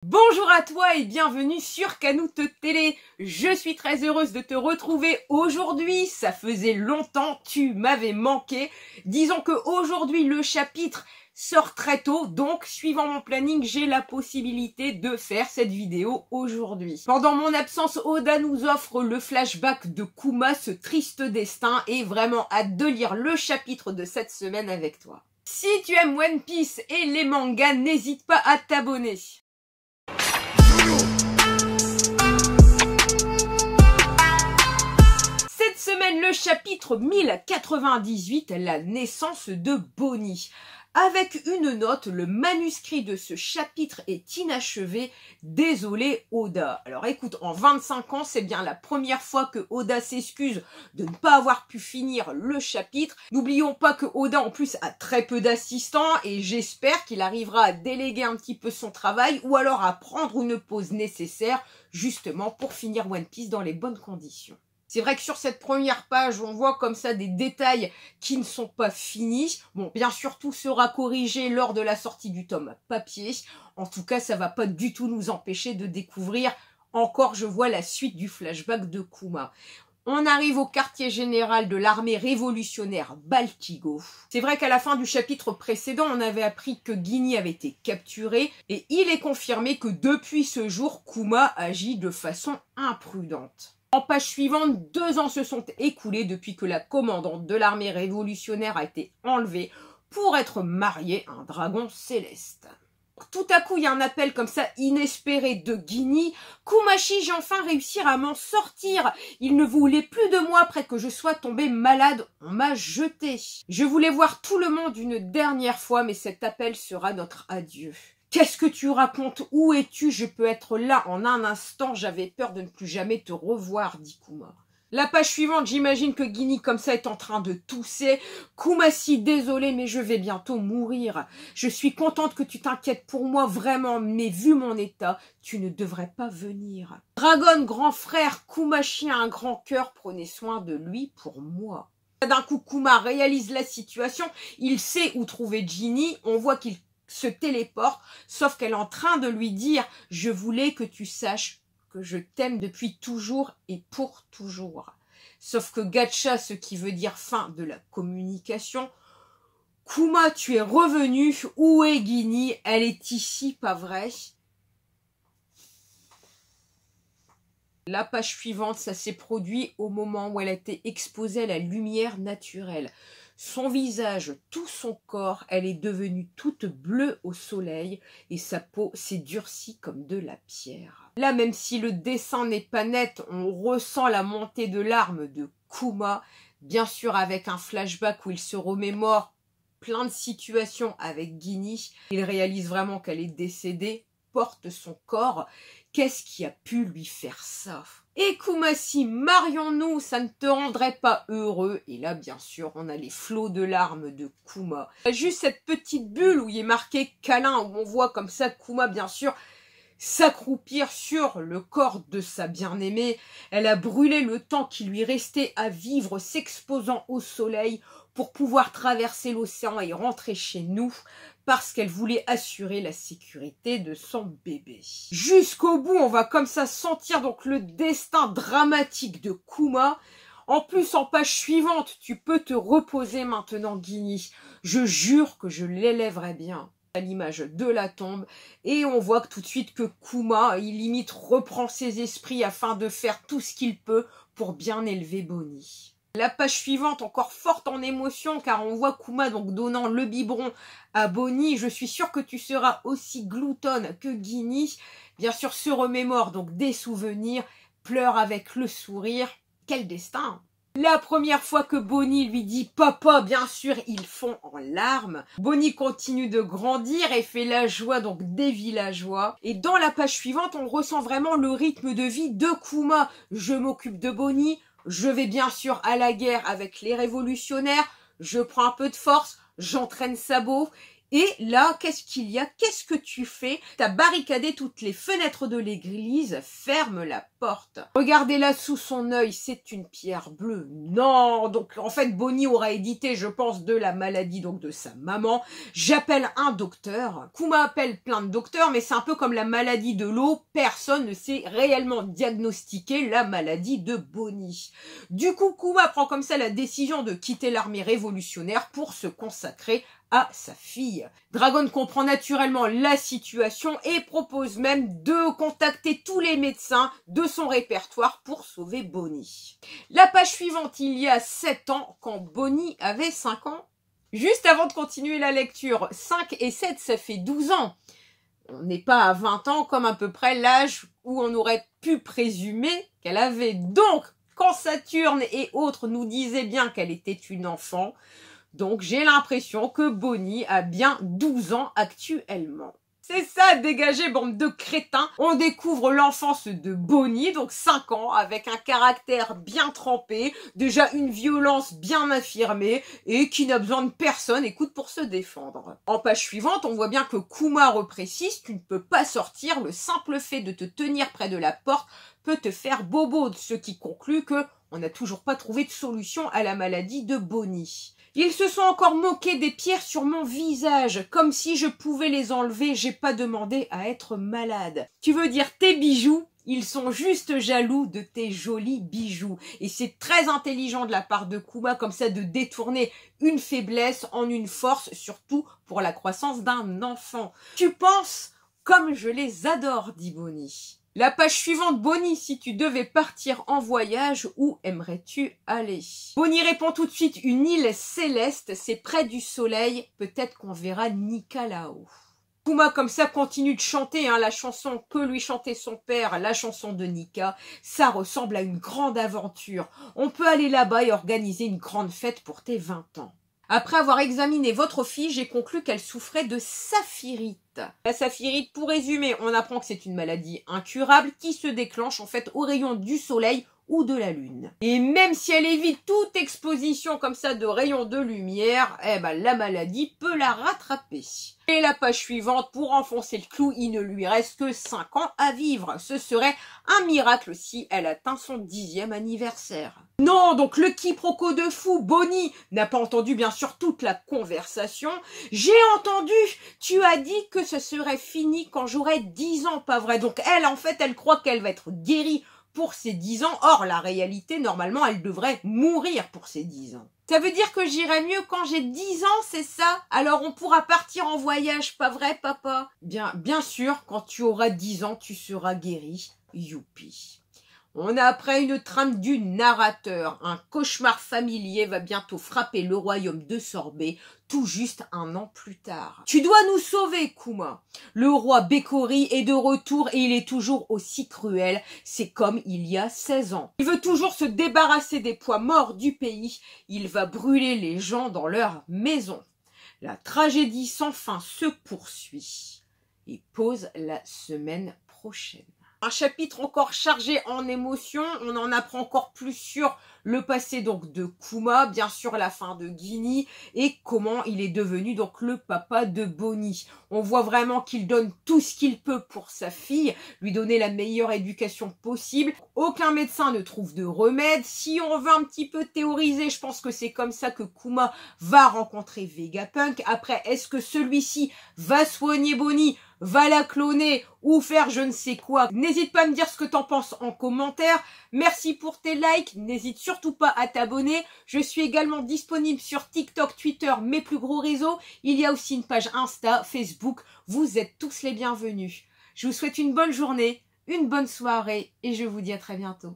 Bonjour à toi et bienvenue sur Canoute Télé. Je suis très heureuse de te retrouver aujourd'hui. Ça faisait longtemps, tu m'avais manqué. Disons que aujourd'hui le chapitre sort très tôt, donc suivant mon planning, j'ai la possibilité de faire cette vidéo aujourd'hui. Pendant mon absence, Oda nous offre le flashback de Kuma, ce triste destin, et vraiment hâte de lire le chapitre de cette semaine avec toi. Si tu aimes One Piece et les mangas, n'hésite pas à t'abonner. Cette semaine, le chapitre 1098, la naissance de Bonnie. Avec une note, le manuscrit de ce chapitre est inachevé. Désolé Oda. Alors écoute, en 25 ans, c'est bien la première fois que Oda s'excuse de ne pas avoir pu finir le chapitre. N'oublions pas que Oda en plus a très peu d'assistants et j'espère qu'il arrivera à déléguer un petit peu son travail ou alors à prendre une pause nécessaire justement pour finir One Piece dans les bonnes conditions. C'est vrai que sur cette première page, on voit comme ça des détails qui ne sont pas finis. Bon, bien sûr, tout sera corrigé lors de la sortie du tome papier. En tout cas, ça va pas du tout nous empêcher de découvrir encore, je vois, la suite du flashback de Kuma. On arrive au quartier général de l'armée révolutionnaire Baltigo. C'est vrai qu'à la fin du chapitre précédent, on avait appris que Ginny avait été capturé et il est confirmé que depuis ce jour, Kuma agit de façon imprudente. En page suivante, 2 ans se sont écoulés depuis que la commandante de l'armée révolutionnaire a été enlevée pour être mariée à un dragon céleste. Tout à coup, il y a un appel comme ça inespéré de Ginny. « Kumashi, j'ai enfin réussi à m'en sortir. Il ne voulait plus de moi après que je sois tombée malade. On m'a jetée. Je voulais voir tout le monde une dernière fois, mais cet appel sera notre adieu. » Qu'est-ce que tu racontes? Où es-tu? Je peux être là en un instant. J'avais peur de ne plus jamais te revoir, dit Kuma. La page suivante, j'imagine que Ginny comme ça est en train de tousser. Kumasi, désolé, mais je vais bientôt mourir. Je suis contente que tu t'inquiètes pour moi, vraiment, mais vu mon état, tu ne devrais pas venir. Dragon, grand frère, Kumashi a un grand cœur, prenez soin de lui pour moi. D'un coup, Kuma réalise la situation. Il sait où trouver Ginny. On voit qu'il se téléporte, sauf qu'elle est en train de lui dire « Je voulais que tu saches que je t'aime depuis toujours et pour toujours. » Sauf que Gacha, ce qui veut dire fin de la communication. Kuma, tu es revenu. Où est Ginny? Elle est ici, pas vrai? La page suivante, ça s'est produit au moment où elle a été exposée à la lumière naturelle. Son visage, tout son corps, elle est devenue toute bleue au soleil et sa peau s'est durcie comme de la pierre. Là, même si le dessin n'est pas net, on ressent la montée de larmes de Kuma, bien sûr avec un flashback où il se remémore plein de situations avec Ginny. Il réalise vraiment qu'elle est décédée, porte son corps. Qu'est-ce qui a pu lui faire ça? Et Kumasi, marions-nous, ça ne te rendrait pas heureux? Et là, bien sûr, on a les flots de larmes de Kuma. Juste cette petite bulle où il est marqué câlin, où on voit comme ça Kuma, bien sûr, s'accroupir sur le corps de sa bien-aimée. Elle a brûlé le temps qui lui restait à vivre, s'exposant au soleil pour pouvoir traverser l'océan et rentrer chez nous, parce qu'elle voulait assurer la sécurité de son bébé. Jusqu'au bout, on va comme ça sentir donc le destin dramatique de Kuma. En plus, en page suivante, tu peux te reposer maintenant, Ginny. Je jure que je l'élèverai bien. À l'image de la tombe, et on voit que tout de suite que Kuma, il limite reprend ses esprits afin de faire tout ce qu'il peut pour bien élever Bonnie. La page suivante, encore forte en émotion, car on voit Kuma donc donnant le biberon à Bonnie. Je suis sûre que tu seras aussi gloutonne que Ginny. Bien sûr, se remémore donc des souvenirs, pleure avec le sourire. Quel destin! La première fois que Bonnie lui dit « Papa », bien sûr, ils font en larmes. Bonnie continue de grandir et fait la joie donc des villageois. Et dans la page suivante, on ressent vraiment le rythme de vie de Kuma. Je m'occupe de Bonnie, je vais bien sûr à la guerre avec les révolutionnaires, je prends un peu de force, j'entraîne Sabo. Et là, qu'est-ce qu'il y a? Qu'est-ce que tu fais? T'as barricadé toutes les fenêtres de l'église, ferme la porte. Regardez-la sous son œil, c'est une pierre bleue. Non, donc en fait, Bonnie aura hérité, je pense, de la maladie donc de sa maman. J'appelle un docteur. Kuma appelle plein de docteurs, mais c'est un peu comme la maladie de l'eau. Personne ne sait réellement diagnostiquer la maladie de Bonnie. Du coup, Kuma prend comme ça la décision de quitter l'armée révolutionnaire pour se consacrer à sa fille. Dragon comprend naturellement la situation et propose même de contacter tous les médecins de son répertoire pour sauver Bonnie. La page suivante, il y a 7 ans, quand Bonnie avait 5 ans. Juste avant de continuer la lecture, 5 et 7, ça fait 12 ans. On n'est pas à 20 ans comme à peu près l'âge où on aurait pu présumer qu'elle avait. Donc, quand Saturne et autres nous disaient bien qu'elle était une enfant, donc j'ai l'impression que Bonnie a bien 12 ans actuellement. C'est ça, dégagez, bande de crétins. On découvre l'enfance de Bonnie, donc 5 ans, avec un caractère bien trempé, déjà une violence bien affirmée, et qui n'a besoin de personne, écoute, pour se défendre. En page suivante, on voit bien que Kuma reprécise, tu ne peux pas sortir, le simple fait de te tenir près de la porte peut te faire bobo, ce qui conclut que on n'a toujours pas trouvé de solution à la maladie de Bonnie. Ils se sont encore moqués des pierres sur mon visage, comme si je pouvais les enlever, j'ai pas demandé à être malade. Tu veux dire tes bijoux? Ils sont juste jaloux de tes jolis bijoux. Et c'est très intelligent de la part de Kuma comme ça de détourner une faiblesse en une force, surtout pour la croissance d'un enfant. Tu penses comme je les adore, dit Bonnie. La page suivante, Bonnie, si tu devais partir en voyage, où aimerais-tu aller? Bonnie répond tout de suite, une île céleste, c'est près du soleil, peut-être qu'on verra Nika là-haut. Kuma comme ça continue de chanter la chanson que lui chantait son père, la chanson de Nika. Ça ressemble à une grande aventure. On peut aller là-bas et organiser une grande fête pour tes 20 ans. Après avoir examiné votre fille, j'ai conclu qu'elle souffrait de saphirite. La saphirite, pour résumer, on apprend que c'est une maladie incurable qui se déclenche en fait au rayon du soleil ou de la lune. Et même si elle évite toute exposition comme ça de rayons de lumière, la maladie peut la rattraper. Et la page suivante, pour enfoncer le clou, il ne lui reste que 5 ans à vivre. Ce serait un miracle si elle atteint son 10e anniversaire. Non, donc le quiproquo de fou, Bonnie n'a pas entendu bien sûr toute la conversation. J'ai entendu, tu as dit que ce serait fini quand j'aurai 10 ans, pas vrai? Donc elle, en fait, elle croit qu'elle va être guérie pour ses 10 ans. Or, la réalité, normalement, elle devrait mourir pour ses 10 ans. Ça veut dire que j'irai mieux quand j'ai 10 ans, c'est ça? Alors on pourra partir en voyage, pas vrai, papa? Bien sûr, quand tu auras 10 ans, tu seras guéri. Youpi. On a après une trame du narrateur. Un cauchemar familier va bientôt frapper le royaume de Sorbet, tout juste 1 an plus tard. Tu dois nous sauver, Kuma. Le roi Bekori est de retour et il est toujours aussi cruel. C'est comme il y a 16 ans. Il veut toujours se débarrasser des poids morts du pays. Il va brûler les gens dans leur maison. La tragédie sans fin se poursuit et pose la semaine prochaine. Un chapitre encore chargé en émotions, on en apprend encore plus sur le passé donc de Kuma, bien sûr la fin de Ginny et comment il est devenu donc le papa de Bonnie. On voit vraiment qu'il donne tout ce qu'il peut pour sa fille, lui donner la meilleure éducation possible. Aucun médecin ne trouve de remède. Si on veut un petit peu théoriser, je pense que c'est comme ça que Kuma va rencontrer Vegapunk. Après, est-ce que celui-ci va soigner Bonnie, va la cloner ou faire je ne sais quoi? N'hésite pas à me dire ce que t'en penses en commentaire. Merci pour tes likes. N'hésite surtout pas à t'abonner. Je suis également disponible sur TikTok, Twitter, mes plus gros réseaux. Il y a aussi une page Insta, Facebook. Vous êtes tous les bienvenus. Je vous souhaite une bonne journée, une bonne soirée et je vous dis à très bientôt.